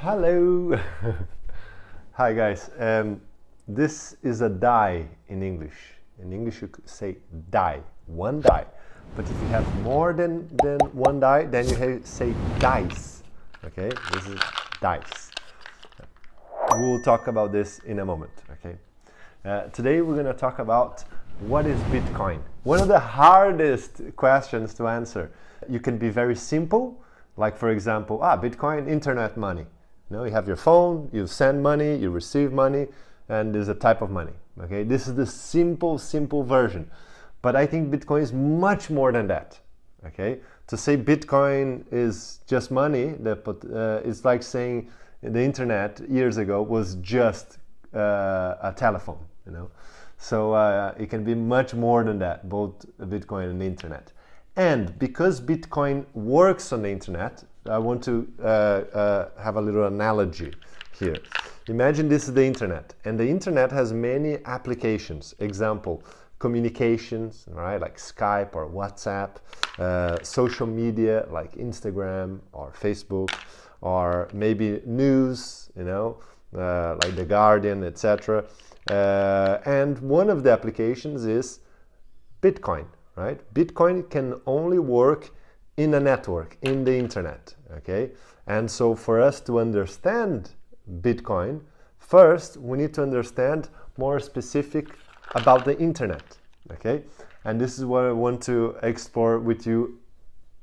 Hello! Hi guys, this is a die in English. In English you could say die, one die. But if you have more than one die, then you say dice. Okay, this is dice. We'll talk about this in a moment, okay? Today we're going to talk about what is Bitcoin. One of the hardest questions to answer. You can be very simple, like for example, Bitcoin, internet money. You know, you have your phone, you send money, you receive money, and there's a type of money. Okay, this is the simple version. But I think Bitcoin is much more than that. Okay, to say Bitcoin is just money, it's like saying the internet years ago was just a telephone. You know, so it can be much more than that, both Bitcoin and the internet. And because Bitcoin works on the internet, I want to have a little analogy here. Imagine this is the internet, and the internet has many applications. Example, communications, right, like Skype or WhatsApp, social media like Instagram or Facebook, or maybe news, you know, like The Guardian, etc. And one of the applications is Bitcoin, right? Bitcoin can only work in a network, in the internet, okay? And so for us to understand Bitcoin, first we need to understand more specific about the internet, okay? And this is what I want to explore with you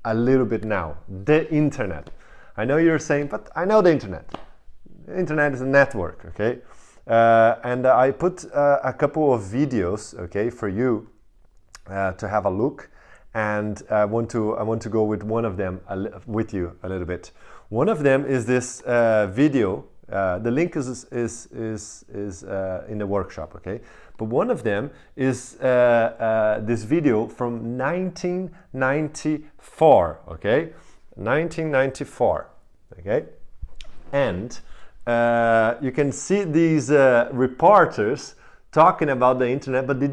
a little bit now, the internet. I know you're saying, but I know the internet. The internet is a network, okay? And I put a couple of videos, okay, for you to have a look. And I want to go with one of them with you a little bit. One of them is this video. The link is in the workshop, okay? But one of them is this video from 1994, okay? 1994, okay? And you can see these reporters talking about the internet, but they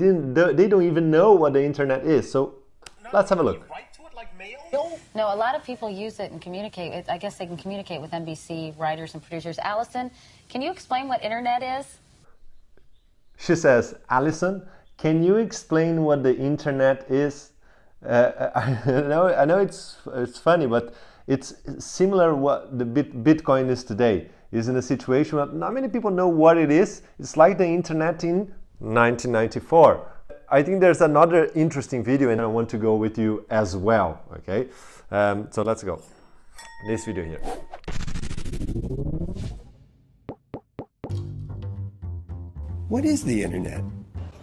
don't even know what the internet is. So let's have a look. No, a lot of people use it and communicate. I guess they can communicate with NBC writers and producers. Allison, can you explain what internet is? She says, Allison, can you explain what the internet is? I know it's funny, but it's similar what the Bitcoin is today. Is in a situation where not many people know what it is. It's like the internet in 1994. I think there's another interesting video and I want to go with you as well, okay? So let's go. This video here. What is the internet?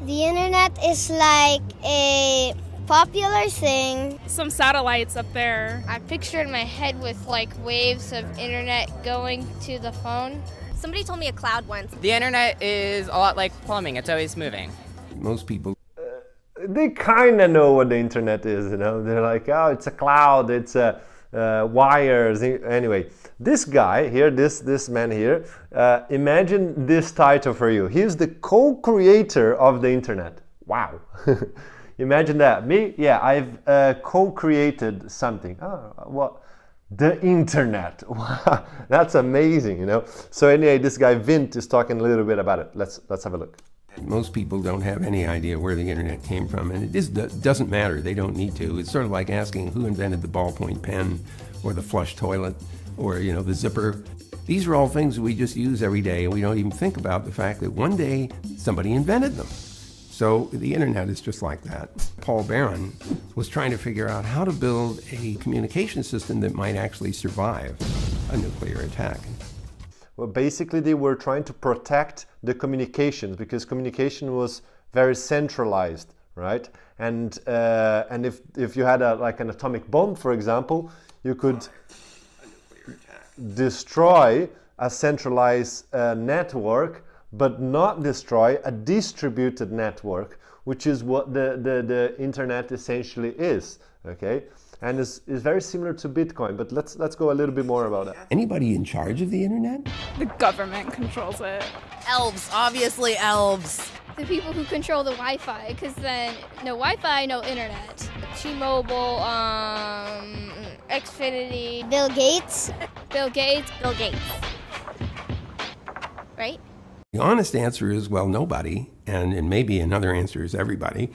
The internet is like a popular thing. Some satellites up there. I picture in my head with like waves of internet going to the phone. Somebody told me a cloud once. The internet is a lot like plumbing. It's always moving. Most people they kind of know what the internet is, you know. They're like, oh, it's a cloud, it's wires. Anyway, this guy here, this man here, imagine this title for you. He's the co-creator of the internet. Wow. Imagine that. Me, yeah, I've co-created something. Oh, what? The internet. Wow, that's amazing, you know. So anyway, this guy Vint is talking a little bit about it. Let's have a look. Most people don't have any idea where the internet came from, and it doesn't matter. They don't need to. It's sort of like asking who invented the ballpoint pen or the flush toilet or, you know, the zipper. These are all things we just use every day, and we don't even think about the fact that one day somebody invented them. So the internet is just like that. Paul Barron was trying to figure out how to build a communication system that might actually survive a nuclear attack. Well, basically they were trying to protect the communications because communication was very centralized, right? And if you had like an atomic bomb, for example, you could destroy a centralized network, but not destroy a distributed network, which is what the internet essentially is. Okay. And it's very similar to Bitcoin, but let's go a little bit more about that. Anybody in charge of the internet? The government controls it. Elves, obviously elves. The people who control the Wi-Fi, because then no Wi-Fi, no internet. T-Mobile, Xfinity. Bill Gates. Bill Gates. Bill Gates. right? The honest answer is, well, nobody, and maybe another answer is everybody.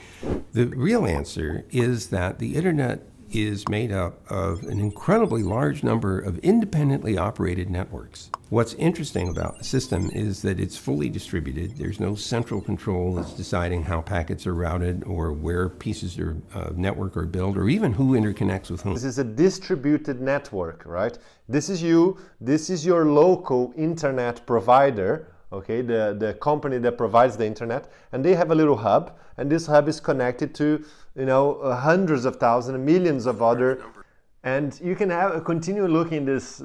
The real answer is that the internet is made up of an incredibly large number of independently operated networks. What's interesting about the system is that it's fully distributed. There's no central control that's deciding how packets are routed or where pieces of network are built or even who interconnects with whom. This is a distributed network, right? This is you, this is your local internet provider, okay, the company that provides the internet, and they have a little hub, and this hub is connected to, you know, hundreds of thousands, millions of other, and you can continue looking this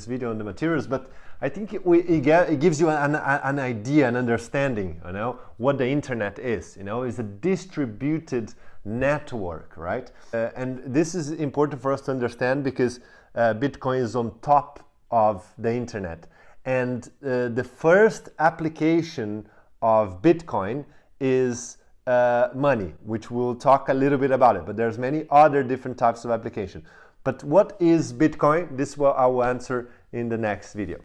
video on the materials, but I think it gives you an idea, an understanding, you know, what the internet is. You know, it's a distributed network, right? And this is important for us to understand because Bitcoin is on top of the internet. And the first application of Bitcoin is money, which we'll talk a little bit about it, but there's many other different types of application. But what is Bitcoin? This I will answer in the next video.